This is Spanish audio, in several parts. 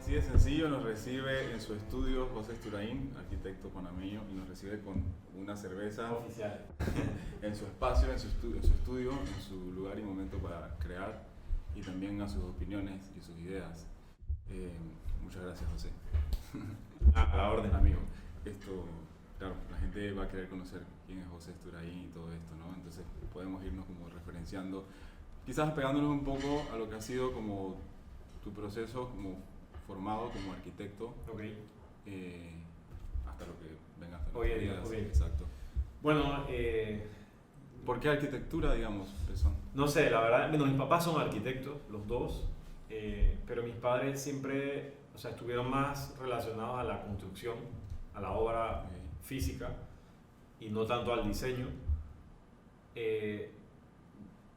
Así de sencillo, nos recibe en su estudio José Esturain, arquitecto panameño, y nos recibe con una cerveza Oficial. en su espacio, en su estudio, en su lugar y momento para crear, y también a sus opiniones y sus ideas. Muchas gracias, José. A la orden. Amigo, esto, claro, la gente va a querer conocer quién es José Esturain y todo esto, ¿no? Entonces podemos irnos como referenciando, quizás pegándonos un poco a lo que ha sido como tu proceso como formado como arquitecto, Ok. hasta lo que venga hasta Hoy los en día, días. ok. Exacto. Bueno, ¿Por qué arquitectura, digamos, eso? no sé, la verdad, bueno, mis papás son arquitectos, los dos, pero mis padres siempre, o sea, estuvieron más relacionados a la construcción, a la obra Ok. física y no tanto al diseño.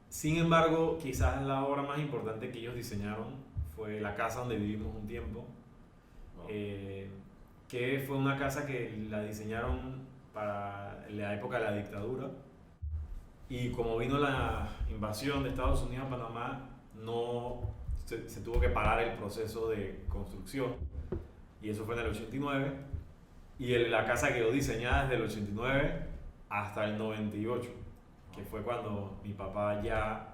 Sin embargo, quizás la obra más importante que ellos diseñaron fue la casa donde vivimos un tiempo, Wow. que fue una casa que la diseñaron para la época de la dictadura. Y como vino la invasión de Estados Unidos a Panamá, no se tuvo que parar el proceso de construcción. Y eso fue en el 89. Y la casa quedó diseñada desde el 89 hasta el 98, que fue cuando mi papá ya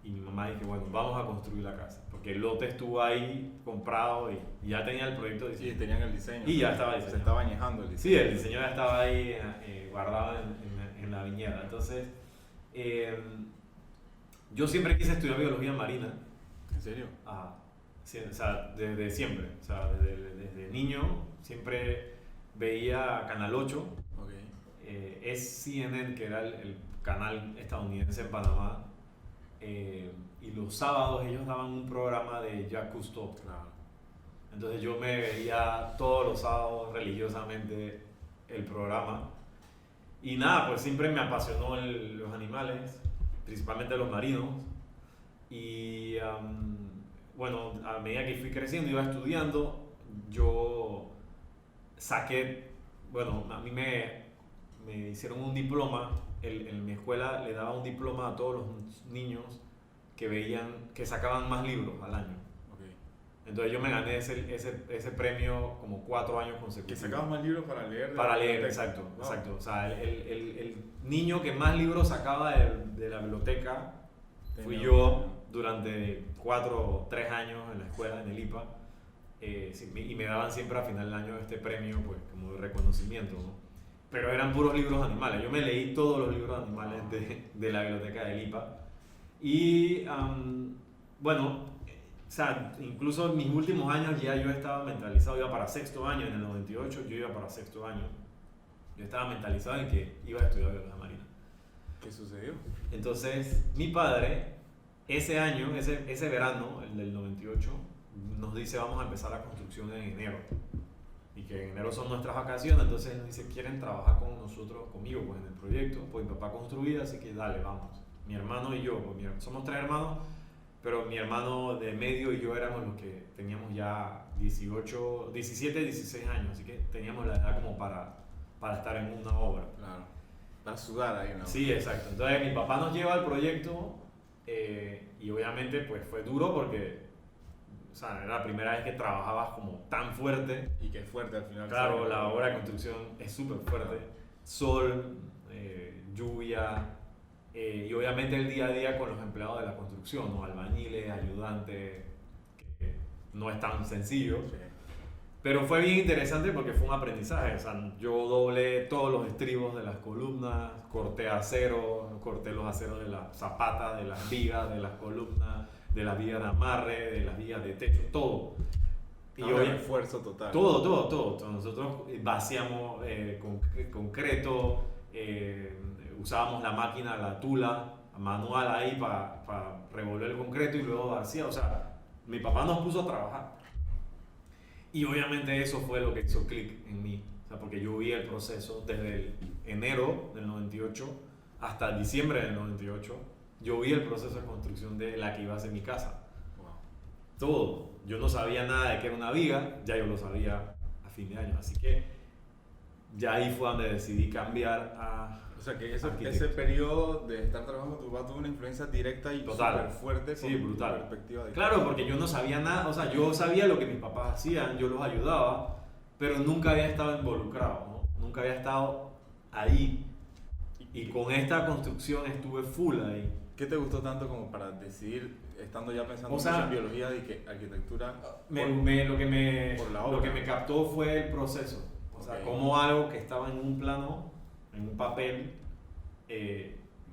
y mi mamá dije, bueno, vamos a construir la casa. Porque el lote estuvo ahí comprado y ya tenía el proyecto de Sí, diseño. tenían el diseño. Y ya estaba Se diseñado. estaba añejando el diseño. Sí, el diseño ya estaba ahí guardado en la viñeta. Entonces, yo siempre quise estudiar biología marina. ¿En serio? Sí, o sea, desde siempre. O sea, desde niño siempre veía Canal 8. Ok. Es CNN, que era el canal estadounidense en Panamá. Y los sábados ellos daban un programa de Jacques Cousteau. Claro. Entonces yo me veía todos los sábados religiosamente el programa. Y nada, pues siempre me apasionó los animales, principalmente los marinos. Y bueno, a medida que fui creciendo, iba estudiando, yo saqué, bueno, a mí me hicieron un diploma, en mi escuela le daba un diploma a todos los niños que sacaban más libros al año. Ok. Entonces yo me gané ese premio como 4 años Que consecutivos. sacabas más libros para leer. de Para la leer, biblioteca. exacto, Wow. exacto. O sea, el niño que más libros sacaba de la biblioteca fui Tenía yo un- durante 4 o 3 años en la escuela, en el IPA. Y me daban siempre a final del año este premio, pues, como de reconocimiento, ¿no? Pero eran puros libros animales. Yo me leí todos los libros animales de la biblioteca del IPA. Y bueno, o sea, incluso en mis últimos años ya yo estaba mentalizado, iba para sexto año, en el 98 yo iba para sexto año. Yo estaba mentalizado en que iba a estudiar biología marina. ¿Qué sucedió? Entonces, mi padre, ese año, ese verano, el del 98, nos dice vamos a empezar la construcción en enero. Y que en enero son nuestras vacaciones, entonces nos dice, ¿quieren trabajar con nosotros, conmigo, pues en el proyecto? Pues mi papá construía, así que dale, vamos. Mi hermano y yo, pues, somos 3 hermanos, pero mi hermano de medio y yo éramos los que teníamos ya 18, 17, 16 años, así que teníamos la edad como para estar en una obra. Claro. Para sudar ahí, ¿no? Sí, exacto. Entonces mi papá nos lleva al proyecto y obviamente pues fue duro porque, o sea, era la primera vez que trabajabas como tan fuerte. Y que es fuerte al final. Claro, ¿sabes? la obra de construcción es súper fuerte. Sol, lluvia y obviamente el día a día con los empleados de la construcción, ¿no? Albañiles, ayudantes, que no es tan sencillo. Sí. Pero fue bien interesante porque fue un aprendizaje. O sea, yo doblé todos los estribos de las columnas, corté acero, corté los aceros de las zapatas, de las vigas, de las columnas, de las vigas de amarre, de las vigas de techo, todo. Y Ahora hoy, esfuerzo total. todo. Nosotros vaciamos concreto, usábamos la máquina, la tula manual ahí para revolver el concreto y luego vacía. O sea, mi papá nos puso a trabajar. Y obviamente eso fue lo que hizo clic en mí. O sea, porque yo vi el proceso desde el enero del 98 hasta diciembre del 98. Yo vi el proceso de construcción de la que iba a ser mi casa. Wow. Todo. Yo no sabía nada de que era una viga, ya yo lo sabía a fin de año. Así que ya ahí fue donde decidí cambiar a O sea que arquitecto. ese periodo de estar trabajando con tu papá tuvo una influencia directa y Total. súper fuerte Sí, con brutal. tu perspectiva de Claro, porque yo no sabía nada, o sea, yo sabía lo que mis papás hacían, yo los ayudaba, pero nunca había estado involucrado, ¿no? Nunca había estado ahí. Y con esta construcción estuve full ahí. ¿Qué te gustó tanto como para decidir, estando ya pensando O sea, mucho en biología y que arquitectura? Lo que por la lo obra. que me captó fue el proceso. O sea, Ok. como algo que estaba en un plano, en un papel,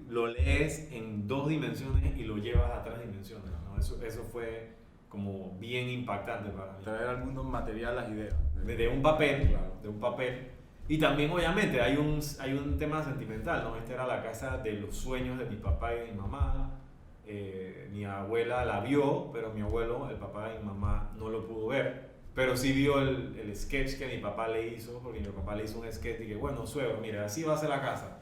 lo lees en 2 dimensiones y lo llevas a 3 dimensiones, ¿no? Eso fue como bien impactante para mí. Traer al mundo material las ideas. De un papel, Claro. de un papel. Y también obviamente hay un tema sentimental, ¿no? Esta era la casa de los sueños de mi papá y de mi mamá. Mi abuela la vio, pero mi abuelo, el papá de mi mamá, no lo pudo ver. Pero sí vio el sketch que mi papá le hizo, porque mi papá le hizo un sketch y que, bueno, suegro, mira, así va a ser la casa.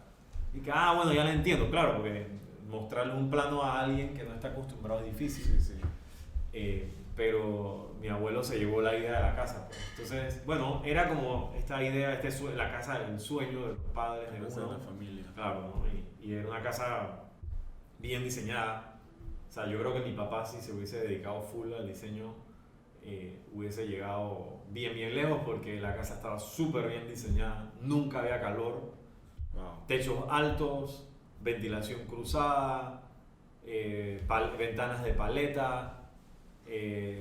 Y que, bueno, ya la entiendo, claro, porque mostrarle un plano a alguien que no está acostumbrado es difícil. Sí, sí. Pero mi abuelo se llevó la idea de la casa, pues. Entonces, bueno, era como esta idea, la casa del sueño de los padres de La casa uno. de la familia. Claro, ¿no? Y era una casa bien diseñada. O sea, yo creo que mi papá, si se hubiese dedicado full al diseño, hubiese llegado bien lejos, porque la casa estaba súper bien diseñada, nunca había calor, Wow. techos altos, ventilación cruzada, ventanas de paleta,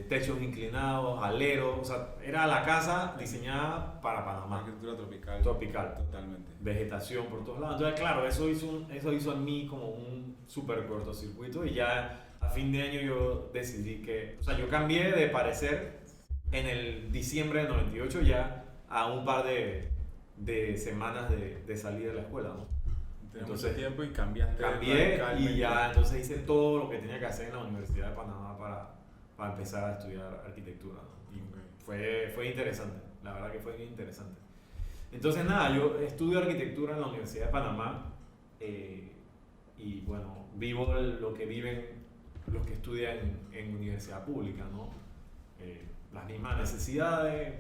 techos inclinados, aleros. O sea, era la casa diseñada para Panamá. Arquitectura tropical. Tropical. Totalmente. Vegetación por todos lados. Entonces, claro, eso hizo en mí como un súper cortocircuito, y ya a fin de año yo decidí que, o sea, yo cambié de parecer en el diciembre del 98 ya a un par de semanas de salir de la escuela, ¿no? Tenemos Entonces, mucho tiempo y cambiaste. Cambié radicalmente. y ya entonces hice todo lo que tenía que hacer en la Universidad de Panamá para empezar a estudiar arquitectura, ¿no? Y Ok. fue interesante, la verdad que fue bien interesante. Entonces nada, yo estudio arquitectura en la Universidad de Panamá, y bueno, vivo lo que viven los que estudian en universidad pública, ¿no? Las mismas necesidades,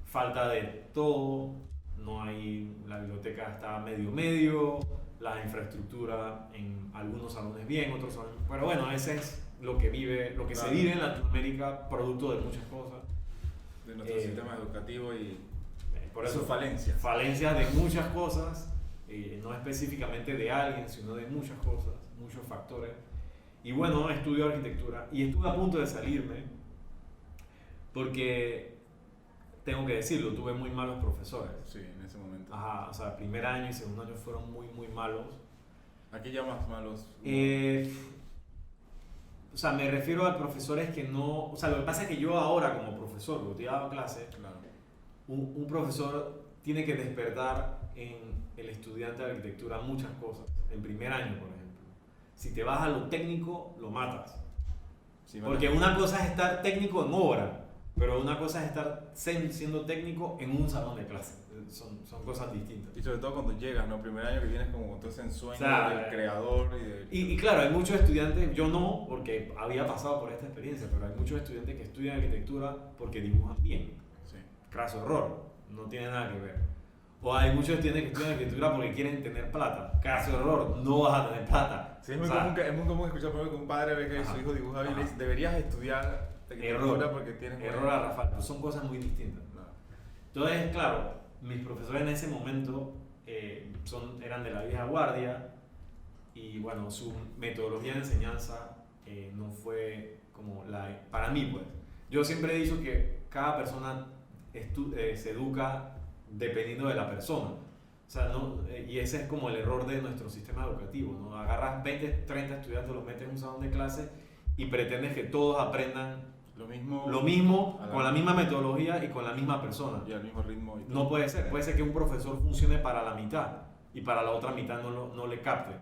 falta de todo, no hay, la biblioteca está medio, la infraestructura en algunos salones bien, otros salones, pero bueno, ese es lo que Claro. se vive en Latinoamérica, producto de muchas cosas. De nuestro sistema educativo y Por eso sus falencias. Falencias de muchas cosas, no específicamente de alguien, sino de muchas cosas, muchos factores. Y bueno, estudio arquitectura y estuve a punto de salirme porque, tengo que decirlo, tuve muy malos profesores. Sí, en ese momento. Ajá, o sea, primer año y segundo año fueron muy malos. Aquí llamas malos. O sea, me refiero a profesores que no... O sea, lo que pasa es que yo ahora como profesor, porque yo daba clase, Claro. un profesor tiene que despertar en el estudiante de arquitectura muchas cosas. En primer año, por ejemplo. Si te vas a lo técnico, lo matas. Sí, Porque una cosa es estar técnico en obra, pero una cosa es estar siendo técnico en un salón de clase. Son cosas distintas. Y sobre todo cuando llegas, ¿no? Primer año que vienes como con todo ese ensueño O sea, del creador y de... Y claro, hay muchos estudiantes, yo no, porque había pasado por esta experiencia, pero hay muchos estudiantes que estudian arquitectura porque dibujan bien. Sí. Craso error, no tiene nada que ver. O hay muchos estudiantes que estudian arquitectura porque quieren tener plata. Craso error, no vas a tener plata. Sí, es muy, O sea, común, es muy común escuchar por ejemplo, que un padre ve que Ajá. su hijo dibuja bien y le dice, Ajá. deberías estudiar arquitectura Error. porque tienes... Error a Rafael, pero son cosas muy distintas. No. Entonces, claro, mis profesores en ese momento eran de la vieja guardia, y bueno, su metodología de enseñanza no fue como para mí, pues. Yo siempre he dicho que cada persona se educa dependiendo de la persona. O sea, y ese es como el error de nuestro sistema educativo, ¿no? Agarras 20, 30 estudiantes, los metes en un salón de clase y pretendes que todos aprendan Lo mismo... lo mismo, a la- con la misma metodología y con la misma persona. Y al mismo ritmo y todo. No puede ser. Puede ser que un profesor funcione para la mitad y para la otra mitad no le capte.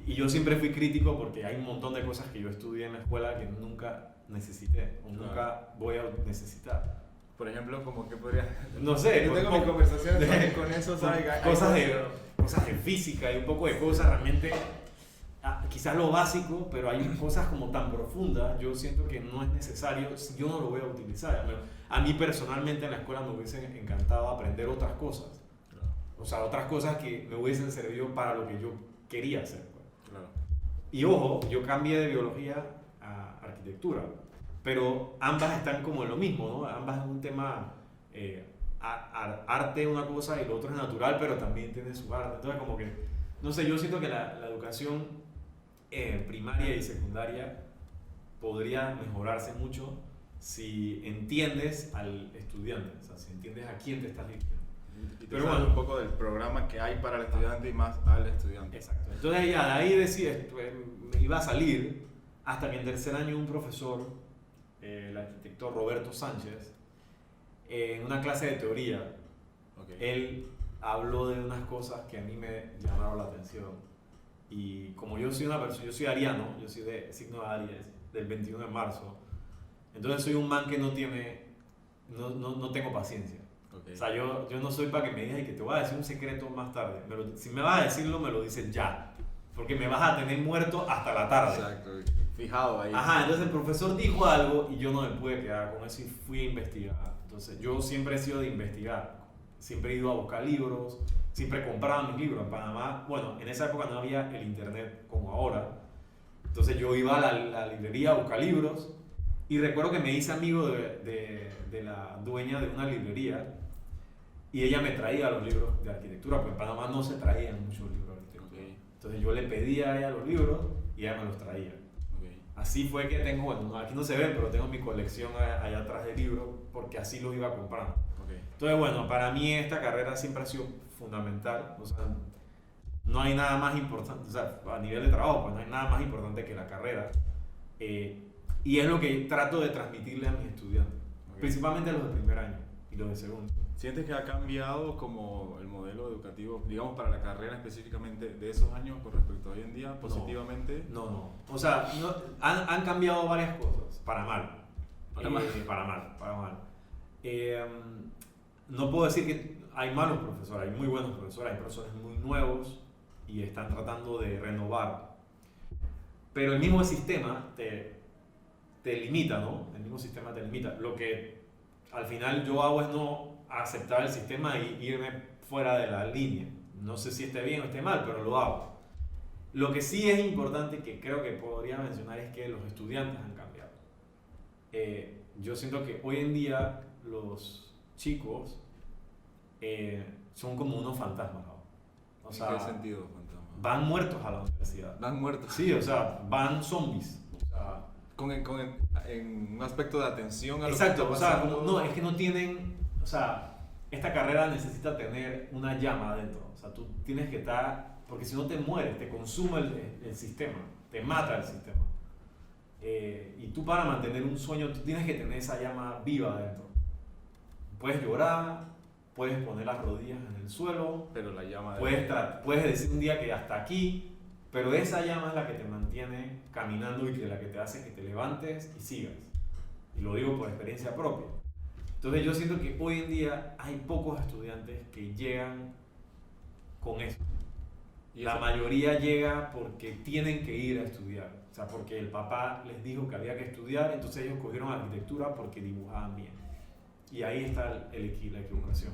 Y yo siempre fui crítico porque hay un montón de cosas que yo estudié en la escuela que nunca necesité o Claro. nunca voy a necesitar. Por ejemplo, como que podría... No sé, Yo tengo con- mis conversaciones también con eso, ¿sabes? Hay cosas de física y un poco de cosas realmente, quizás quizás lo básico, pero hay cosas como tan profundas, yo siento que no es necesario, yo no lo voy a utilizar. A mí personalmente en la escuela me hubiese encantado aprender otras cosas. Claro. O sea, otras cosas que me hubiesen servido para lo que yo quería hacer. Pues. Claro. Y ojo, yo cambié de biología a arquitectura, pero ambas están como en lo mismo, ¿no? Ambas es un tema, arte es una cosa y lo otro es natural, pero también tiene su arte. Entonces como que, no sé, yo siento que la educación primaria y secundaria podría mejorarse mucho si entiendes al estudiante, o sea, si entiendes a quién te estás dirigiendo. Y te sabes un poco del programa que hay para el estudiante y más al estudiante. Exacto. Entonces ya de ahí decides, me iba a salir hasta que en tercer año un profesor, el arquitecto Roberto Sánchez, en una clase de teoría, él habló de unas cosas que a mí me llamaron la atención. Y como yo soy una persona, yo soy ariano, yo soy de signo de Aries, del 21 de marzo, entonces soy un man que no tengo paciencia. O sea, yo no soy para que me digas y que te voy a decir un secreto más tarde. Si me vas a decirlo, me lo dices ya. Porque me vas a tener muerto hasta la tarde. Exacto, fijado ahí. Ajá, entonces el profesor dijo algo y yo no me pude quedar con eso y fui a investigar. Entonces yo siempre he sido de investigar. Siempre he ido a buscar libros, siempre compraba mis libros. En Panamá, bueno, en esa época no había el internet como ahora. Entonces yo iba a la librería a buscar libros y recuerdo que me hice amigo de la dueña de una librería y ella me traía los libros de arquitectura, porque en Panamá no se traían muchos libros de arquitectura. Entonces yo le pedía a ella los libros y ella me los traía. Así fue que tengo, bueno, aquí no se ve, pero tengo mi colección allá atrás de libros porque así los iba comprando. Entonces, bueno, para mí esta carrera siempre ha sido fundamental. O sea, no hay nada más importante, o sea, a nivel de trabajo, pues no hay nada más importante que la carrera. Y es lo que trato de transmitirle a mis estudiantes, principalmente a los de primer año y los de segundo. ¿Sientes que ha cambiado como el modelo educativo, digamos, para la carrera específicamente de esos años con respecto a hoy en día, positivamente? No. O sea, han cambiado varias cosas, para mal. Para mal. Para mal. No puedo decir que hay malos profesores, hay muy buenos profesores, hay profesores muy nuevos y están tratando de renovar. Pero el mismo sistema te limita, ¿no? El mismo sistema te limita. Lo que al final yo hago es no aceptar el sistema y irme fuera de la línea. No sé si esté bien o esté mal, pero lo hago. Lo que sí es importante, que creo que podría mencionar, es que los estudiantes han cambiado. Yo siento que hoy en día los chicos son como unos fantasmas, ¿no? O sea, ¿en qué sentido fantasmas? Van muertos a la universidad. Van muertos. Sí, o sea, van zombies. O sea, en un aspecto de atención a lo exacto, que está pasando. O sea, no, es que no tienen, o sea, esta carrera necesita tener una llama adentro. O sea, tú tienes que estar, porque si no te mueres, te consume el sistema, te mata el sistema. Y tú para mantener un sueño, tú tienes que tener esa llama viva adentro. Puedes llorar, puedes poner las rodillas en el suelo, pero la llama puedes decir un día que hasta aquí, pero esa llama es la que te mantiene caminando y que la que te hace que te levantes y sigas. Y lo digo por experiencia propia. Entonces yo siento que hoy en día hay pocos estudiantes que llegan con eso. La mayoría llega porque tienen que ir a estudiar. O sea, porque el papá les dijo que había que estudiar, entonces ellos cogieron arquitectura porque dibujaban bien. Y ahí está la equivocación.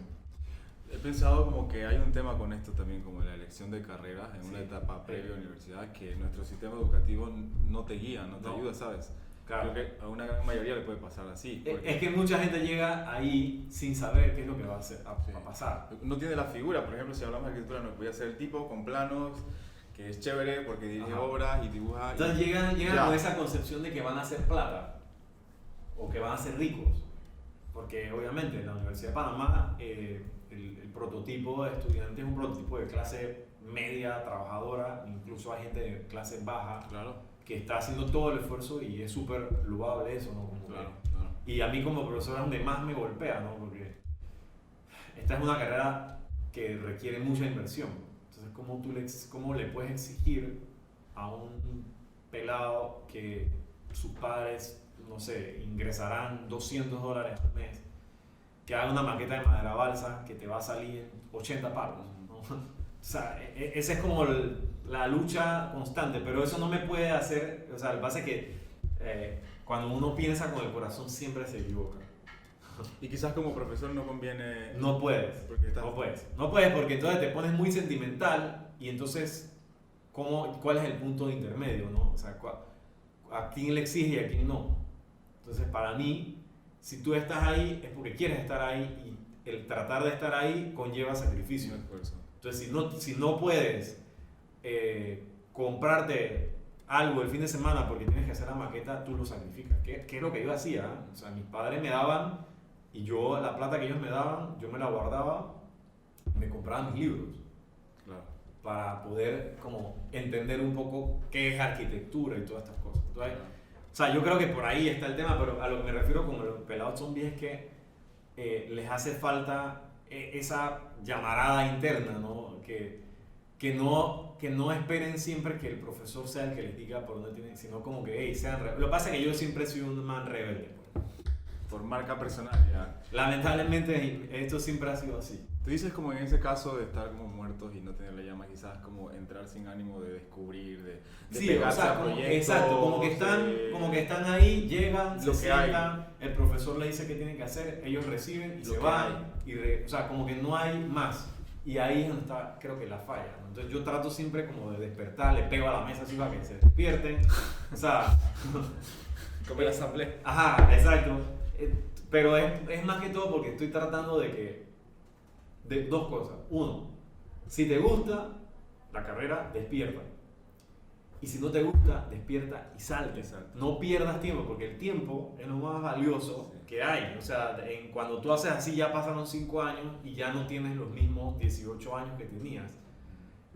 He pensado como que hay un tema con esto también, como la elección de carreras en una etapa previa a la universidad, que nuestro sistema educativo no te guía, no te ayuda, ¿sabes? Claro. Creo que a una gran mayoría le puede pasar así. Es que mucha gente llega ahí sin saber qué es lo que va a hacer, a pasar. No tiene la figura, por ejemplo, si hablamos de arquitectura, no voy a ser el tipo con planos, que es chévere porque dirige obras y dibuja. Entonces llegan con esa concepción de que van a hacer plata o que van a ser ricos. Porque obviamente en la Universidad de Panamá el prototipo de estudiante es un prototipo de clase media, trabajadora, incluso hay gente de clase baja que está haciendo todo el esfuerzo y es súper loable eso, ¿no? Y a mí como profesor es donde más me golpea, ¿no? Porque esta es una carrera que requiere mucha inversión. Entonces, ¿cómo le puedes exigir a un pelado que sus padres, no sé, ingresarán $200 al mes, que haga una maqueta de madera balsa que te va a salir 80 palos, ¿no? sea, esa es como la lucha constante, pero eso no me puede hacer, o sea, el base es que cuando uno piensa con el corazón siempre se equivoca. Y quizás como profesor no conviene... No puedes, Porque no puedes porque entonces te pones muy sentimental y entonces, ¿cuál es el punto de intermedio, no? O sea, ¿a quién le exige y a quién no? Entonces, para mí, si tú estás ahí es porque quieres estar ahí y el tratar de estar ahí conlleva sacrificio. Entonces, si no puedes comprarte algo el fin de semana porque tienes que hacer la maqueta, tú lo sacrificas. ¿Qué es lo que yo hacía? O sea, mis padres me daban y yo la plata que ellos me daban, yo me la guardaba y me compraba mis libros. Claro. Para poder como entender un poco qué es arquitectura y todas estas cosas. Entonces, o sea, yo creo que por ahí está el tema, pero a lo que me refiero con los pelados zombies es que les hace falta esa llamarada interna, ¿no? Que no esperen siempre que el profesor sea el que les diga por dónde tienen, sino como que, hey, sean rebeldes. Lo que pasa es que yo siempre he sido un man rebelde. Por marca personal, ya. Lamentablemente esto siempre ha sido así. Tú dices como en ese caso de estar como muertos y no tener la llama, quizás como entrar sin ánimo de descubrir, de sí, pegarse o sea, a proyectos. Exacto, como que están ahí, llegan, se sientan, hay. el profesor le dice qué tienen que hacer, ellos reciben y Lo se que van, o sea, como que no hay más. Y ahí es donde está, creo que la falla, ¿no? Entonces yo trato siempre como de despertar, le pego a la mesa así para que se despierten, o sea... Como la asamblea. Ajá, exacto. Pero es más que todo porque estoy tratando de dos cosas. Uno, si te gusta la carrera, despierta. Y si no te gusta, despierta y salte. Exacto. No pierdas tiempo, porque el tiempo es lo más valioso que hay. O sea, cuando tú haces así, ya pasaron 5 años y ya no tienes los mismos 18 años que tenías.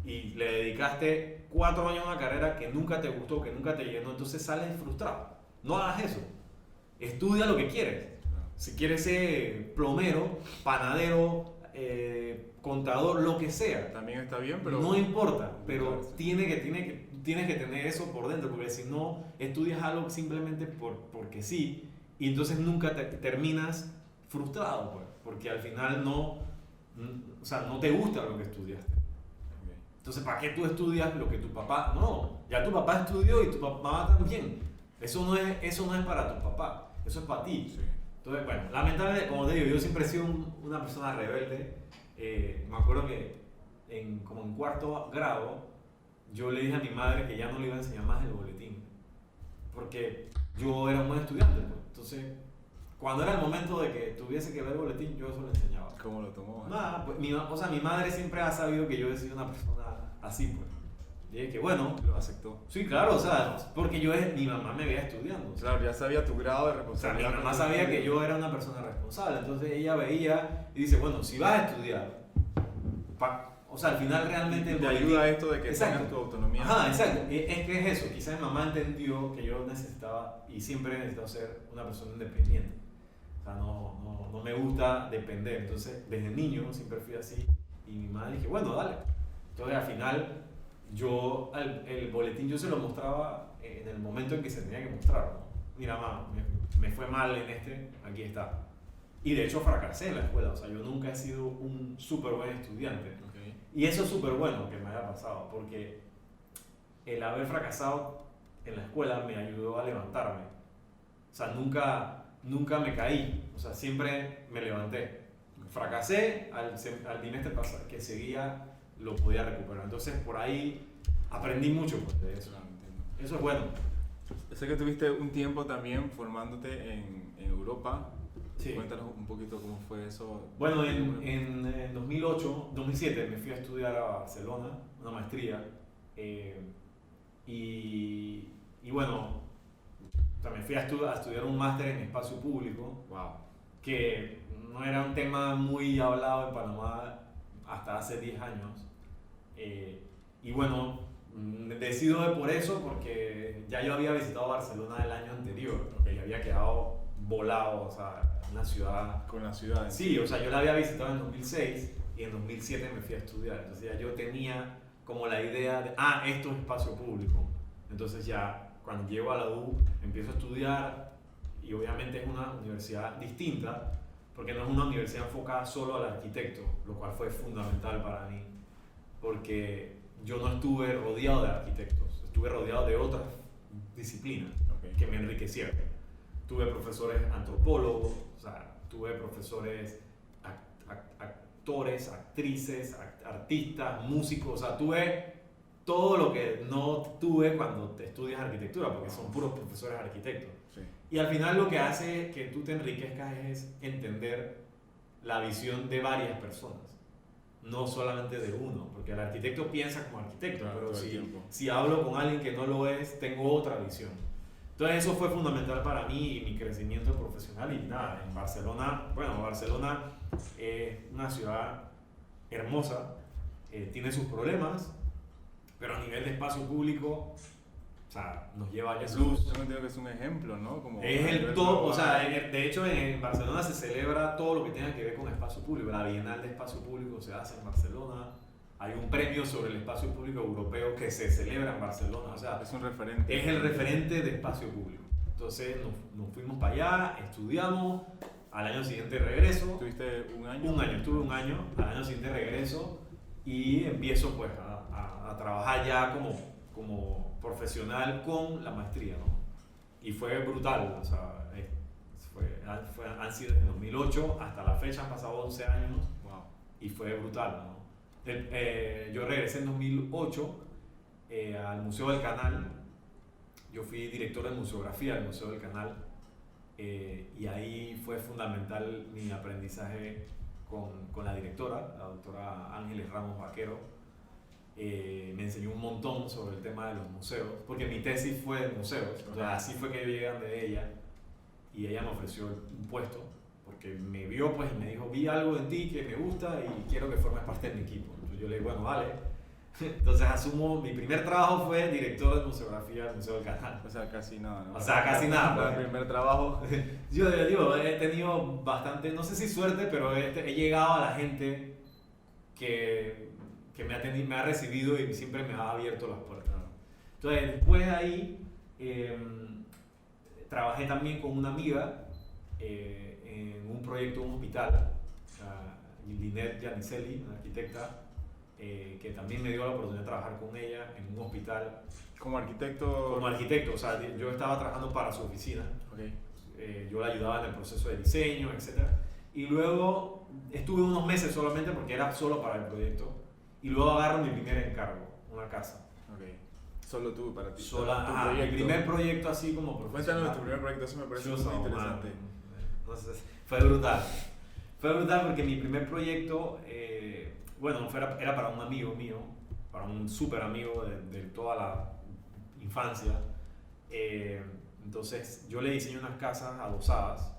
Y le dedicaste 4 años a una carrera que nunca te gustó, que nunca te llenó, entonces sales frustrado. No hagas eso. Estudia lo que quieres. Si quieres ser plomero, panadero, contador, lo que sea. También está bien, pero... No importa, pero tienes que tener eso por dentro, porque si no, estudias algo simplemente porque sí, y entonces nunca terminas frustrado, pues, porque al final no te gusta lo que estudiaste. Entonces, ¿para qué tú estudias lo que tu papá? No, ya tu papá estudió y tu mamá también. Eso no es para tu papá, eso es para ti. Sí. Entonces, bueno, lamentablemente, como te digo, yo siempre he sido una persona rebelde. Me acuerdo que como en 4º grado, yo le dije a mi madre que ya no le iba a enseñar más el boletín. Porque yo era un buen estudiante, pues. Entonces, cuando era el momento de que tuviese que ver el boletín, yo eso le enseñaba. ¿Cómo lo tomó? Nada, pues, mi madre siempre ha sabido que yo he sido una persona así, pues. Y dije que bueno. Lo aceptó. Sí, claro, o sea, porque mi mamá me veía estudiando. O sea, Claro, ya sabía tu grado de o sea, responsabilidad. mi mamá sabía que yo era una persona responsable, entonces ella veía y dice, bueno, si vas a estudiar, o sea, al final realmente... Te ayuda esto de que exacto, tengas tu autonomía. Ajá, exacto. Es que es eso, quizás mi mamá entendió que yo necesitaba y siempre he necesitado ser una persona independiente. O sea, no me gusta depender, entonces desde niño siempre fui así y mi madre dije, bueno, dale. Entonces al final el boletín yo se lo mostraba en el momento en que se tenía que mostrar, ¿no? Mira, mamá, me fue mal en aquí está. Y de hecho fracasé en la escuela, o sea, yo nunca he sido un súper buen estudiante. Okay. Y eso es súper bueno que me haya pasado, porque el haber fracasado en la escuela me ayudó a levantarme. O sea, nunca me caí, o sea, siempre me levanté. Fracasé, al trimestre que seguía lo podía recuperar. Entonces, por ahí aprendí mucho pues, de eso. Claro, entiendo. Eso es bueno. Sé que tuviste un tiempo también formándote en Europa. Sí. Cuéntanos un poquito cómo fue eso. Bueno, en 2007 me fui a estudiar a Barcelona, una maestría. Y bueno, o sea, me fui a estudiar un máster en espacio público. Wow. Que no era un tema muy hablado en Panamá hasta hace 10 años. Y bueno, decido por eso, porque ya yo había visitado Barcelona el año anterior, y había quedado volado, o sea, una ciudad... Con la ciudad. Sí, o sea, yo la había visitado en 2006 y en 2007 me fui a estudiar. Entonces ya yo tenía como la idea de, esto es espacio público. Entonces ya cuando llego a la U empiezo a estudiar y obviamente es una universidad distinta porque no es una universidad enfocada solo al arquitecto, lo cual fue fundamental para mí. porque yo no estuve rodeado de arquitectos, estuve rodeado de otras disciplinas que me enriquecieron. Tuve profesores antropólogos, o sea, tuve profesores actores, actrices, artistas, músicos, o sea, tuve todo lo que no tuve cuando te estudias arquitectura, porque son puros profesores arquitectos. Sí. Y al final lo que hace que tú te enriquezcas es entender la visión de varias personas, no solamente de uno, porque el arquitecto piensa como arquitecto, Claro, pero todo el tiempo. si hablo con alguien que no lo es, tengo otra visión. Entonces eso fue fundamental para mí y mi crecimiento profesional. Y nada, en Barcelona, bueno, Barcelona es una ciudad hermosa, tiene sus problemas, pero a nivel de espacio público, o sea, nos lleva años luz. Yo entiendo que es un ejemplo, ¿no? Como Es el top, o sea, de hecho en Barcelona se celebra todo lo que tenga que ver con espacio público. La Bienal de Espacio Público se hace en Barcelona. Hay un premio sobre el espacio público europeo que se celebra en Barcelona. O sea, es un referente. Es el referente de espacio público. Entonces nos fuimos para allá, estudiamos, al año siguiente regreso. ¿Tuviste un año? Un año, estuve un año, al año siguiente regreso y empiezo pues a trabajar ya como profesional con la maestría, ¿no? Y fue brutal, o sea, han sido desde 2008 hasta la fecha, han pasado 11 años. Wow. Y fue brutal, ¿no? Yo regresé en 2008 al Museo del Canal. Yo fui director de museografía del Museo del Canal, y ahí fue fundamental mi aprendizaje con la directora, la doctora Ángeles Ramos Vaquero. Me enseñó un montón sobre el tema de los museos, porque mi tesis fue de museos. Entonces, así fue que yo llegué de ella, y ella me ofreció un puesto porque me vio pues y me dijo, vi algo en ti que me gusta y quiero que formes parte de mi equipo. Entonces yo le dije, bueno, vale. Entonces asumo, mi primer trabajo fue director de museografía del Museo del Canal. O sea, casi nada, ¿no? O sea, casi nada. Fue el primer trabajo. Yo digo, he tenido bastante, no sé si suerte, pero he llegado a la gente que me ha recibido y siempre me ha abierto las puertas. Entonces después de ahí trabajé también con una amiga en un proyecto de un hospital, Linet Giannicelli, una arquitecta, que también me dio la oportunidad de trabajar con ella en un hospital. ¿Como arquitecto? Como arquitecto, o sea, yo estaba trabajando para su oficina. Okay. Yo la ayudaba en el proceso de diseño, etc. Y luego estuve unos meses solamente porque era solo para el proyecto. Y luego agarro mi primer encargo, una casa. Okay. Solo tú, para ti. Sola, mi primer proyecto así como profesional. Cuéntanos de tu primer proyecto, eso me parece muy interesante. Entonces, fue brutal. Fue brutal porque mi primer proyecto, bueno, era para un amigo mío, para un súper amigo de toda la infancia. Entonces, yo le diseñé unas casas adosadas,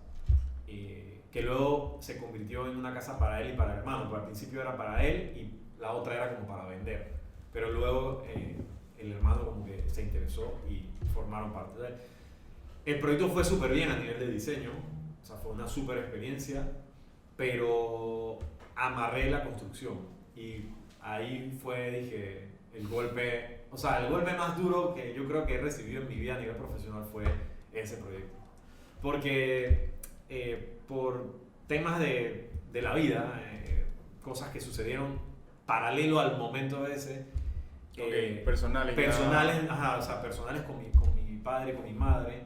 que luego se convirtió en una casa para él y para el hermano. Porque al principio era para él y la otra era como para vender. Pero luego el hermano como que se interesó y formaron parte de él. El proyecto fue súper bien a nivel de diseño, o sea, fue una súper experiencia, pero amarré la construcción y ahí dije, el golpe más duro que yo creo que he recibido en mi vida a nivel profesional fue ese proyecto. Porque por temas de la vida, cosas que sucedieron paralelo al momento ese, personales, o sea, personales con mi padre, con mi madre,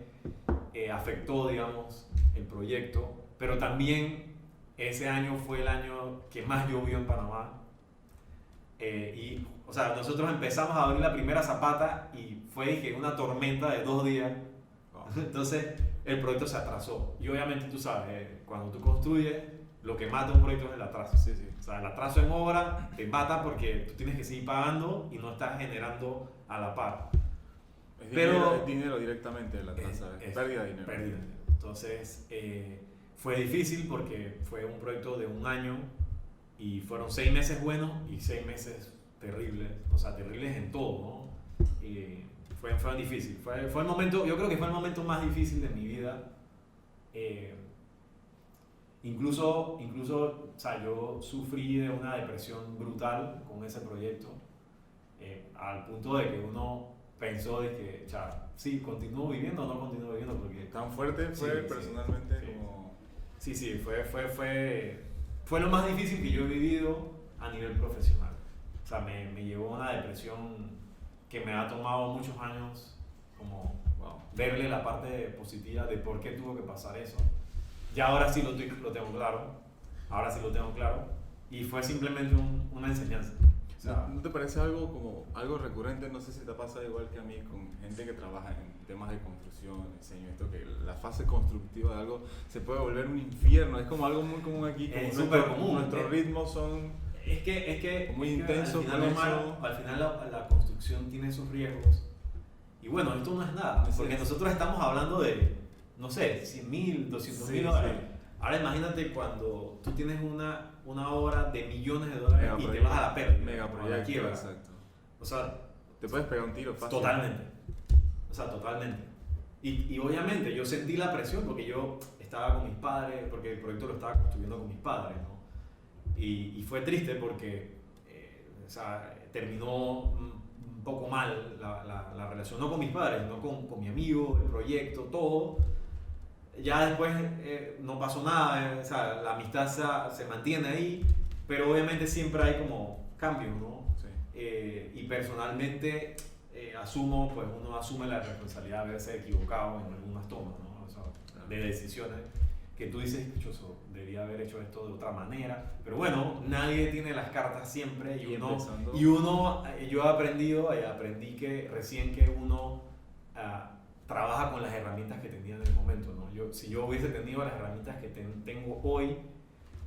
afectó, digamos, el proyecto, pero también ese año fue el año que más llovió en Panamá, y, o sea, nosotros empezamos a abrir la primera zapata y fue, dije, una tormenta de 2 días. Entonces el proyecto se atrasó y obviamente tú sabes, cuando tú construyes, lo que mata un proyecto es el atraso. Sí, sí. O sea, el atraso en obra te mata porque tú tienes que seguir pagando y no estás generando a la par. Es dinero directamente el atraso, es pérdida de dinero. Pérdida de dinero. Entonces fue difícil porque fue un proyecto de 1 año y fueron 6 meses buenos y 6 meses terribles, o sea, terribles en todo, ¿no? Fue difícil, fue el momento, yo creo que fue el momento más difícil de mi vida. Incluso, o sea, yo sufrí de una depresión brutal con ese proyecto, al punto de que uno pensó de que, sí, ¿continúo viviendo o no continúo viviendo? Porque ¿Tan fuerte fue personalmente? Sí. Como... Sí, fue lo más difícil que yo he vivido a nivel profesional. sea, me llevó a una depresión que me ha tomado muchos años como verle la parte positiva de por qué tuvo que pasar eso. Ya ahora sí lo tengo claro, ahora sí lo tengo claro, y fue simplemente una enseñanza. O sea, ¿No te parece algo como algo recurrente? No sé si te pasa igual que a mí con gente que trabaja en temas de construcción, diseño, esto, que la fase constructiva de algo se puede volver un infierno. Es como algo muy común aquí. Es súper común. Nuestros ritmos son es que muy intensos. Al final la construcción tiene sus riesgos. Y bueno, esto no es nada, porque nosotros estamos hablando de, no sé, 100.000, 200.000 dólares. Sí. Ahora imagínate cuando tú tienes una obra de millones de dólares y te vas a la pérdida. Mega proyecto, exacto. O sea, te puedes pegar un tiro fácil. Totalmente. O sea, totalmente. Y obviamente yo sentí la presión porque yo estaba con mis padres, porque el proyecto lo estaba construyendo con mis padres, ¿no? Y fue triste porque o sea, terminó un poco mal la relación, no con mis padres, sino con mi amigo, el proyecto, todo. Ya después no pasó nada, o sea, la amistad se mantiene ahí, pero obviamente siempre hay como cambios, ¿no? Sí. Y personalmente uno asume la responsabilidad de haberse equivocado en algunas tomas, ¿no? O sea, claro, de decisiones que tú dices, yo debería haber hecho esto de otra manera, pero bueno, nadie tiene las cartas siempre yo aprendí que recién que uno trabaja con las herramientas que tenía en el momento, ¿no? Si yo hubiese tenido las herramientas que tengo hoy,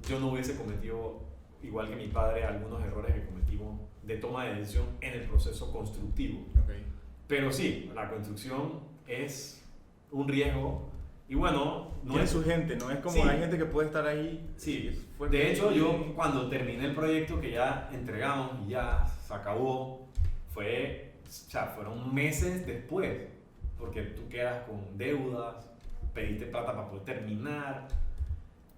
yo no hubiese cometido, igual que mi padre, algunos errores que cometimos de toma de decisión en el proceso constructivo. Okay. Pero sí, la construcción es un riesgo y bueno, tiene su gente, no es como sí, hay gente que puede estar ahí. Sí, de hecho yo cuando terminé el proyecto que ya entregamos y ya se acabó, fueron meses después, porque tú quedas con deudas, pediste plata para poder terminar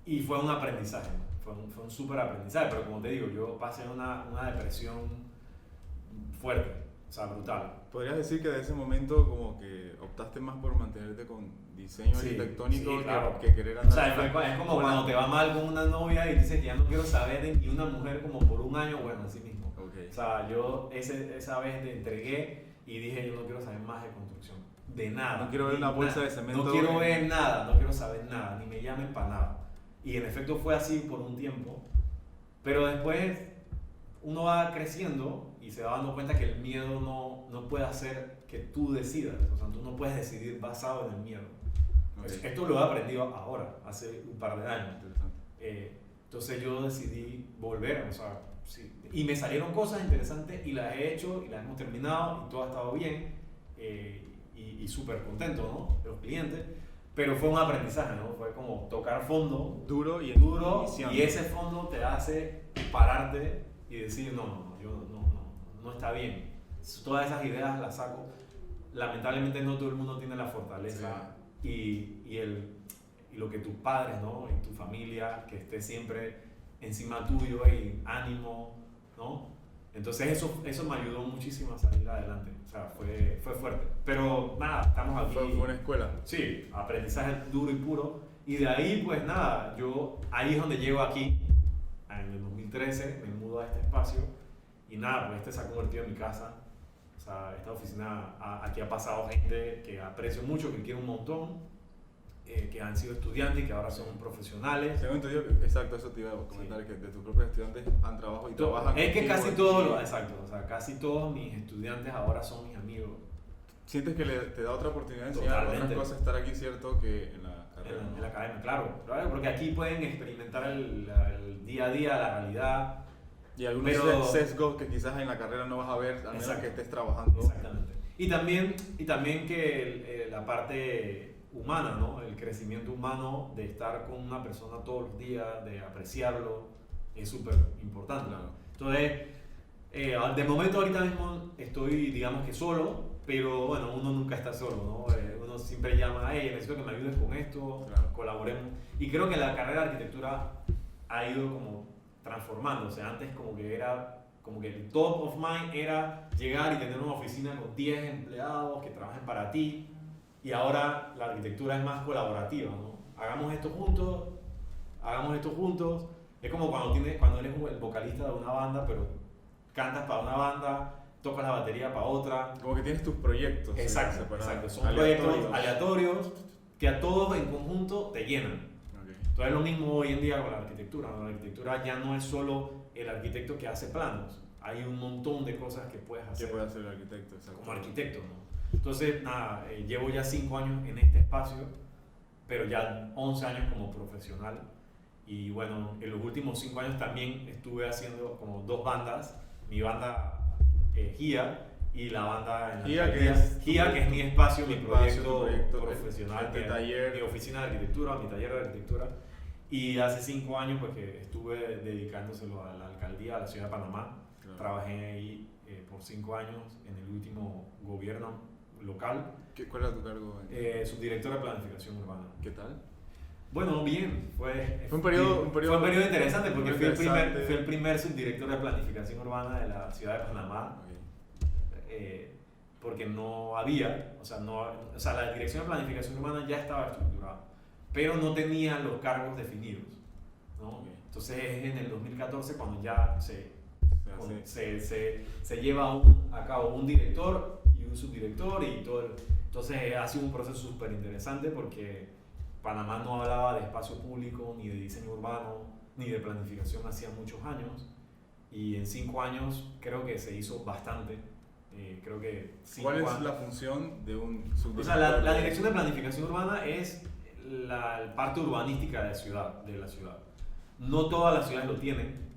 y fue un aprendizaje, fue un súper aprendizaje, pero como te digo, yo pasé una depresión fuerte, o sea, brutal. ¿Podrías decir que de ese momento como que optaste más por mantenerte con diseño arquitectónico claro, que querer andar? O sea, es como cuando te va mal con una novia y dices, ya no quiero saber de ni una mujer como por un año, bueno, así mismo. Okay. O sea, yo esa vez te entregué y dije, yo no quiero saber más de construcción, de nada. No quiero ver una bolsa de cemento. No quiero ver nada, no quiero saber nada, ni me llamen para nada. Y en efecto fue así por un tiempo, pero después uno va creciendo y se va dando cuenta que el miedo no puede hacer que tú decidas, o sea, tú no puedes decidir basado en el miedo. Okay. Esto lo he aprendido ahora, hace un par de años. Entonces yo decidí volver, o sea, sí, y me salieron cosas interesantes y las he hecho y las hemos terminado y todo ha estado bien y súper contento, ¿no? De los clientes. Pero fue un aprendizaje, ¿no? Fue como tocar fondo. Duro y ese fondo te hace pararte y decir, no está bien. Todas esas ideas las saco. Lamentablemente no todo el mundo tiene la fortaleza y lo que tus padres, ¿no? Y tu familia, que esté siempre encima tuyo y ánimo, ¿no? Entonces eso me ayudó muchísimo a salir adelante. O sea, fue fuerte. Pero nada, estamos aquí. Fue una escuela. Sí, aprendizaje duro y puro. Y de ahí, pues nada, ahí es donde llego aquí. En el 2013 me mudo a este espacio. Y nada, pues este se ha convertido en mi casa. O sea, esta oficina, aquí ha pasado gente que aprecio mucho, que quiero un montón. Que han sido estudiantes y que ahora son profesionales. Exacto, eso te iba a comentar, que de tus propios estudiantes han trabajado y trabajan. Es que casi todos, exacto, o sea, casi todos mis estudiantes ahora son mis amigos. ¿Sientes que te da otra oportunidad de enseñar otras cosas estar aquí, cierto, que en la carrera? En la academia, claro, porque aquí pueden experimentar el día a día, la realidad. Y algunos sesgos que quizás en la carrera no vas a ver, a menos que estés trabajando. Exactamente. Y también que la parte humana, ¿no? El crecimiento humano de estar con una persona todos los días, de apreciarlo, es súper importante. Claro. Entonces, de momento ahorita mismo estoy, digamos que solo, pero bueno, uno nunca está solo, ¿no? Uno siempre llama, hey, necesito que me ayudes con esto, claro, colaboremos. Y creo que la carrera de arquitectura ha ido como transformándose. Antes como que el top of mind era llegar y tener una oficina con 10 empleados que trabajen para ti. Y ahora la arquitectura es más colaborativa, ¿no? Hagamos esto juntos. Es como cuando eres el vocalista de una banda, pero cantas para una banda, tocas la batería para otra. Como que tienes tus proyectos. Exacto, separados, exacto. Son aleatorios. proyectos aleatorios que a todos en conjunto te llenan. Okay. Entonces es lo mismo hoy en día con la arquitectura, ¿no? La arquitectura ya no es solo el arquitecto que hace planos, hay un montón de cosas que puedes hacer. ¿Qué puede hacer el arquitecto? Exacto. Como arquitecto, ¿no? Entonces, nada, llevo ya 5 años en este espacio, pero ya 11 años como profesional. Y bueno, en los últimos 5 años también estuve haciendo como 2 bandas. Mi banda GIA y la banda en la GIA, GIA, que es mi espacio, mi proyecto proyecto profesional, de taller. mi oficina de arquitectura, mi taller de arquitectura. Y hace 5 años pues, que estuve dedicándoselo a la alcaldía, a la ciudad de Panamá. Claro. Trabajé ahí por 5 años en el último gobierno local. ¿Cuál era tu cargo? Subdirector de planificación urbana. ¿Qué tal? Bueno, bien, fue un periodo interesante porque fui interesante. el primer subdirector de planificación urbana de la ciudad de Panamá. Okay. Porque no había, o sea, la dirección de planificación urbana ya estaba estructurada, pero no tenía los cargos definidos, ¿no? Okay. Entonces es en el 2014 cuando ya se lleva a cabo un director y un subdirector y todo. Entonces ha sido un proceso súper interesante porque Panamá no hablaba de espacio público, ni de diseño urbano, ni de planificación hacía muchos años. Y en 5 años creo que se hizo bastante. Creo que ¿Cuál es la función de un subdirector? O sea, la dirección de planificación urbana es la parte urbanística de la ciudad. No todas las ciudades lo tienen.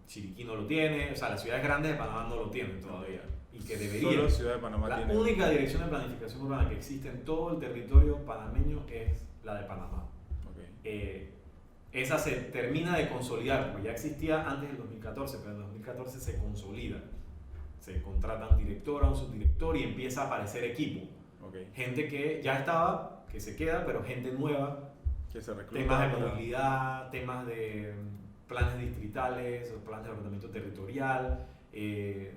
Chiriquí no lo tiene. O sea, las ciudades grandes de Panamá no lo tienen todavía. Y que deberían. Solo Ciudad de Panamá La tiene. única dirección de planificación urbana que existe en todo el territorio panameño es la de Panamá. Okay. Esa se termina de consolidar, porque ya existía antes del 2014, pero en el 2014 se consolida. Se contrata un director, un subdirector y empieza a aparecer equipo. Okay. Gente que ya estaba, que se queda, pero gente nueva. Que se recluta. Temas de movilidad, temas de planes distritales, o planes de ordenamiento territorial.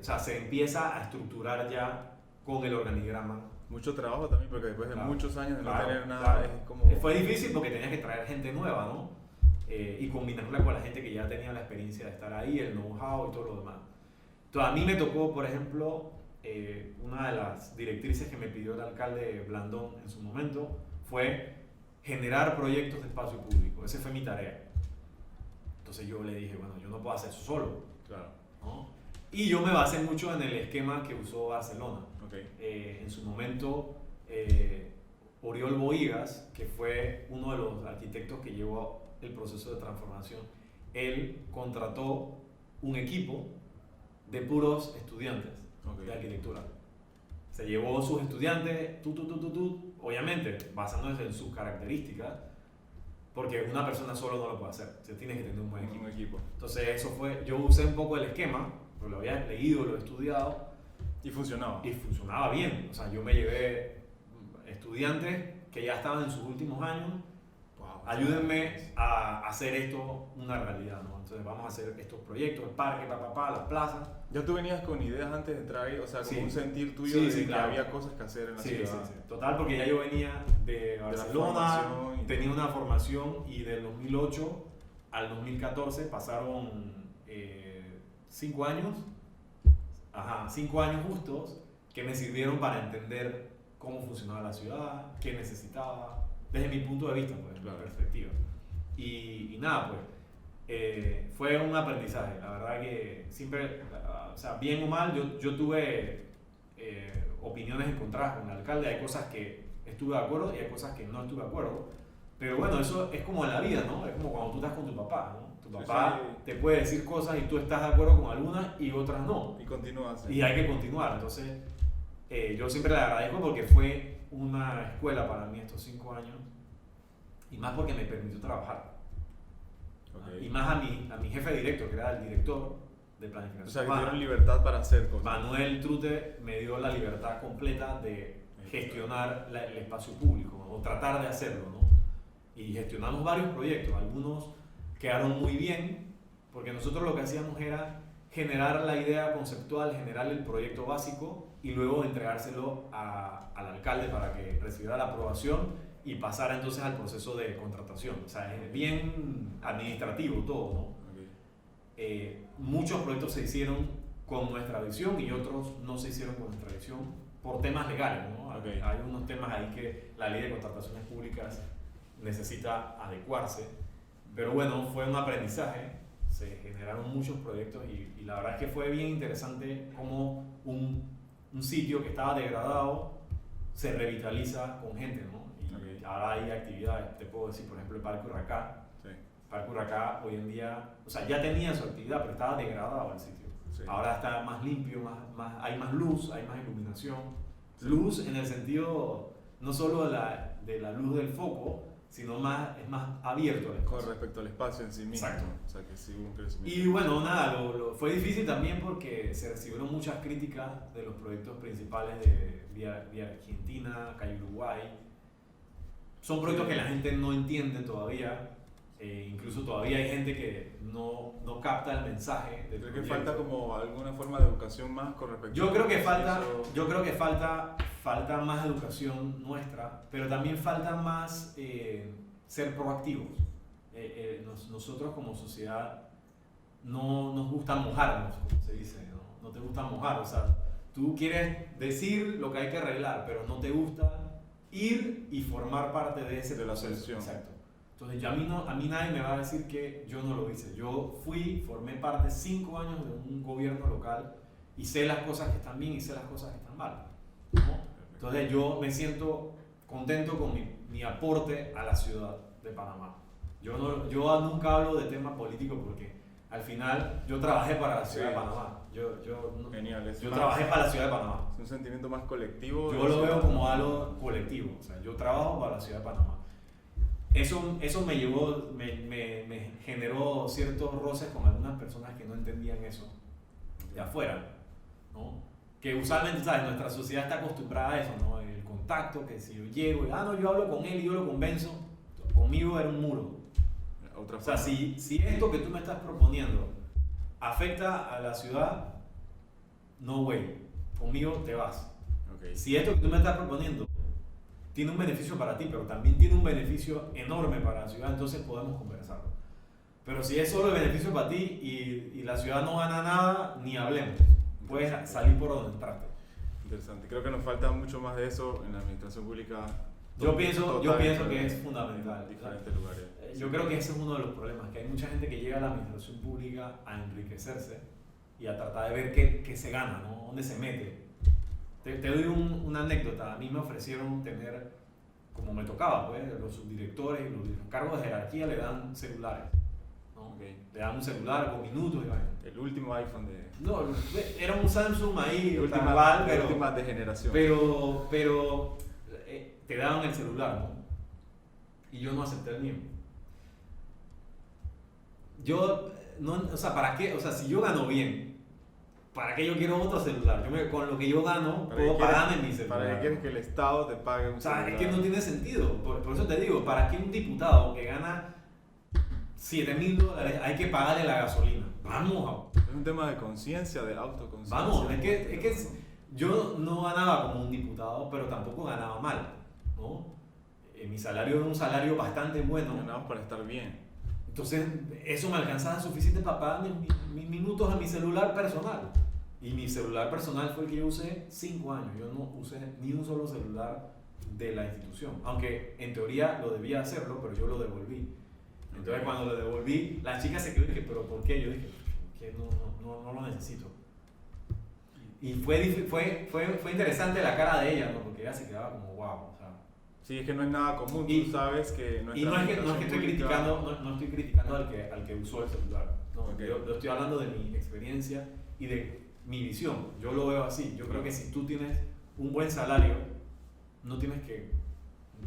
O sea, se empieza a estructurar ya con el organigrama. Mucho trabajo también, porque después de muchos años de no tener nada, claro. es como... Fue difícil porque tenías que traer gente nueva, ¿no? Y combinarla con la gente que ya tenía la experiencia de estar ahí, el know-how y todo lo demás. Entonces, a mí me tocó, por ejemplo, una de las directrices que me pidió el alcalde Blandón en su momento fue generar proyectos de espacio público. Esa fue mi tarea. Entonces yo le dije, bueno, yo no puedo hacer eso solo. Claro. ¿No? Y yo me basé mucho en el esquema que usó Barcelona. Okay. En su momento, Oriol Bohigas, que fue uno de los arquitectos que llevó el proceso de transformación, él contrató un equipo de puros estudiantes de arquitectura. Se llevó sus estudiantes, obviamente basándose en sus características, porque una persona solo no lo puede hacer, se tiene que tener un buen equipo. Entonces eso fue, yo usé un poco el esquema, lo había leído, lo he estudiado. Y funcionaba. Y funcionaba bien, o sea, yo me llevé estudiantes que ya estaban en sus últimos años. Wow, ayúdenme a hacer esto una realidad, ¿no? Entonces vamos a hacer estos proyectos, el parque, las plazas. ¿Ya tú venías con ideas antes de entrar ahí? O sea, como un sentir tuyo de claro. que había cosas que hacer en la ciudad. Sí. Total, porque ya yo venía de Barcelona, tenía una formación y del 2008 al 2014 pasaron 5 años. 5 años justos que me sirvieron para entender cómo funcionaba la ciudad, qué necesitaba, desde mi punto de vista, pues, claro. Mi perspectiva. Y nada, pues, fue un aprendizaje. La verdad que siempre, o sea, bien o mal, yo tuve opiniones encontradas con el alcalde. Hay cosas que estuve de acuerdo y hay cosas que no estuve de acuerdo. Pero bueno, eso es como en la vida, ¿no? Es como cuando tú estás con tu papá, ¿no? Tu papá te puede decir cosas y tú estás de acuerdo con algunas y otras no. Y continúas. Y hay que continuar. Entonces, yo siempre le agradezco porque fue una escuela para mí estos 5 años. Y más porque me permitió trabajar. Okay. Y más a mi jefe directo, que era el director de planificación. O sea, que dieron libertad para hacer cosas. Manuel Trute me dio la libertad completa de gestionar el espacio público, ¿no? O tratar de hacerlo, ¿no? Y gestionamos varios proyectos. Algunos quedaron muy bien, porque nosotros lo que hacíamos era generar la idea conceptual, generar el proyecto básico y luego entregárselo al alcalde para que recibiera la aprobación y pasara entonces al proceso de contratación. O sea, es bien administrativo todo, ¿no? muchos proyectos se hicieron con nuestra visión y otros no se hicieron con nuestra visión por temas legales, ¿no? Okay. Hay unos temas ahí que la ley de contrataciones públicas necesita adecuarse, pero bueno, fue un aprendizaje, se generaron muchos proyectos y la verdad es que fue bien interesante cómo un sitio que estaba degradado se revitaliza con gente, ¿no? Y Okay. ahora hay actividades, te puedo decir, por ejemplo, el Parque Urracá. Sí. Parque Urracá hoy en día, o sea, ya tenía su actividad, pero estaba degradado el sitio. Sí. Ahora está más limpio, hay más luz, hay más iluminación. Luz en el sentido no solo de la luz del foco, sino es más abierto el Con espacio. respecto al espacio en sí mismo. Exacto. O sea, que sí hubo un crecimiento. Y bueno, nada, fue difícil también porque se recibieron muchas críticas de los proyectos principales de Vía Argentina, Calle Uruguay. Son proyectos que la gente no entiende todavía. Incluso todavía hay gente que no capta el mensaje del Creo que proyecto. falta como alguna forma de educación más con respecto Yo creo que eso. falta más educación nuestra, pero también falta más ser proactivos. Nosotros como sociedad no nos gusta mojarnos, como se dice, ¿no? No te gusta mojar, o sea, tú quieres decir lo que hay que arreglar, pero no te gusta ir y formar parte de ese De la proceso. solución. Exacto. Entonces a mí nadie me va a decir que yo no lo hice. Yo formé parte 5 años de un gobierno local y sé las cosas que están bien y sé las cosas que están mal, ¿no? Entonces yo me siento contento con mi aporte a la ciudad de Panamá. Yo nunca hablo de tema político porque al final yo trabajé para la ciudad de Panamá. Genial. Yo trabajé para la ciudad de Panamá. Es un sentimiento más colectivo. Yo lo veo como algo colectivo. O sea, yo trabajo para la ciudad de Panamá. Eso me generó ciertos roces con algunas personas que no entendían eso de afuera, ¿no? Que usualmente, ¿sabes? Nuestra sociedad está acostumbrada a eso, ¿no? El contacto, que si yo llego y, no, yo hablo con él y yo lo convenzo, conmigo era un muro. O sea, si esto que tú me estás proponiendo afecta a la ciudad, no way, conmigo te vas. Okay. Si esto que tú me estás proponiendo tiene un beneficio para ti, pero también tiene un beneficio enorme para la ciudad, entonces podemos conversarlo. Pero si es solo el beneficio para ti y la ciudad no gana nada, ni hablemos. Puedes salir por donde entraste. Interesante. Creo que nos falta mucho más de eso en la administración pública. Yo pienso que es fundamental. En diferentes lugares. Yo creo que ese es uno de los problemas, que hay mucha gente que llega a la administración pública a enriquecerse y a tratar de ver qué se gana, ¿no? Dónde se mete. Te doy una anécdota. A mí me ofrecieron tener, como me tocaba, pues, los subdirectores y los cargos de jerarquía le dan celulares, ¿no? Okay. Le dan un celular con minutos y vaina. El último iPhone de... No, era un Samsung ahí, última de generación. pero te daban el celular, ¿no? Y yo no acepté el mío. O sea, ¿para qué? O sea, si yo gano bien, ¿para qué yo quiero otro celular? Con lo que yo gano, puedo pagarme mi celular. ¿Para qué quieres que el Estado te pague un celular? O sea, es que no tiene sentido. Por eso te digo, ¿para qué un diputado que gana $7,000 hay que pagarle la gasolina? Vamos. Es un tema de conciencia, de autoconciencia. Vamos, es que yo no ganaba como un diputado, pero tampoco ganaba mal, ¿no? Mi salario era un salario bastante bueno. Ganamos para estar bien. Entonces, eso me alcanzaba suficiente para pagar mis minutos a mi celular personal. Y mi celular personal fue el que yo usé 5 años. Yo no usé ni un solo celular de la institución. Aunque en teoría lo debía hacerlo, pero yo lo devolví. Entonces, cuando lo devolví, la chica se quedó y dije, ¿pero por qué? Yo dije, que no lo necesito. Y fue interesante la cara de ella, ¿no? Porque ella se quedaba como, wow. O sea, sí, es que no es nada común, tú sabes que no es. Y no es que estoy criticando al que usó el celular. No, Okay. Yo estoy hablando de mi experiencia y de mi visión. Yo lo veo así. Yo creo que si tú tienes un buen salario, no tienes que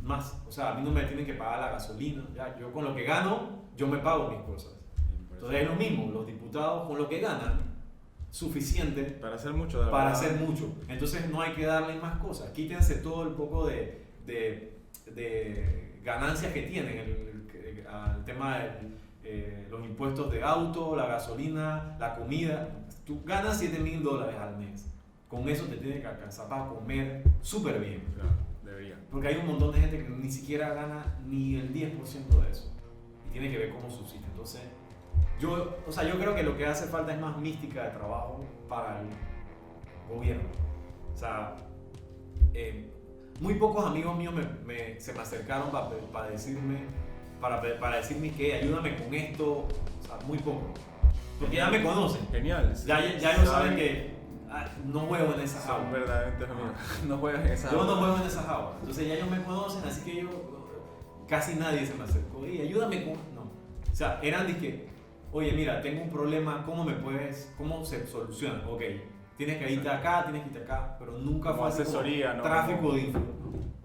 más. O sea, a mí no me tienen que pagar la gasolina. Ya, yo con lo que gano, yo me pago mis cosas. Entonces es lo mismo. Los diputados con lo que ganan, suficiente para hacer mucho. Para hacer mucho. Entonces no hay que darle más cosas. Quítense todo el poco de ganancias que tienen al tema de los impuestos de auto, la gasolina, la comida. Tú ganas $7,000 al mes. Con eso te tiene que alcanzar para comer súper bien. Claro, debería. Porque hay un montón de gente que ni siquiera gana ni el 10% de eso. Y tiene que ver cómo subsiste. Entonces, o sea, yo creo que lo que hace falta es más mística de trabajo para el gobierno. O sea, muy pocos amigos míos se me acercaron para decirme, para decirme que ayúdame con esto, o sea, muy poco. Porque ya me conocen. Genial. Ya ellos saben que no juego en esas Son aguas. verdaderamente amigos. No juegas en esas Yo no aguas. juego en esas aguas. Entonces ya ellos me conocen, así que casi nadie se me acercó. Y ayúdame con... No. O sea, eran de que, oye, mira, tengo un problema, ¿cómo se soluciona? Ok, tienes que irte acá, tienes que irte acá, pero nunca Como fue así asesoría, como ¿no? tráfico Como- de info.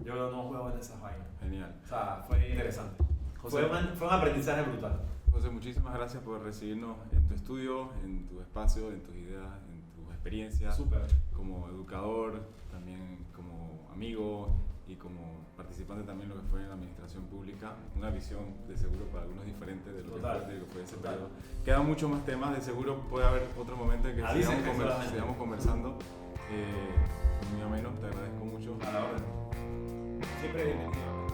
Yo no juego en esas vainas. Genial. O sea, fue interesante. José. Fue un aprendizaje brutal. José, muchísimas gracias por recibirnos en tu estudio, en tu espacio, en tus ideas, en tus experiencias. Súper. Como educador, también como amigo y como participante también en lo que fue en la administración pública, una visión de seguro para algunos diferente de lo Total, que fue ese total. periodo. Quedan muchos más temas, de seguro puede haber otro momento en que Avísenme solamente. sigamos conversando. Muy ameno, te agradezco mucho. A la orden. Siempre bienvenido.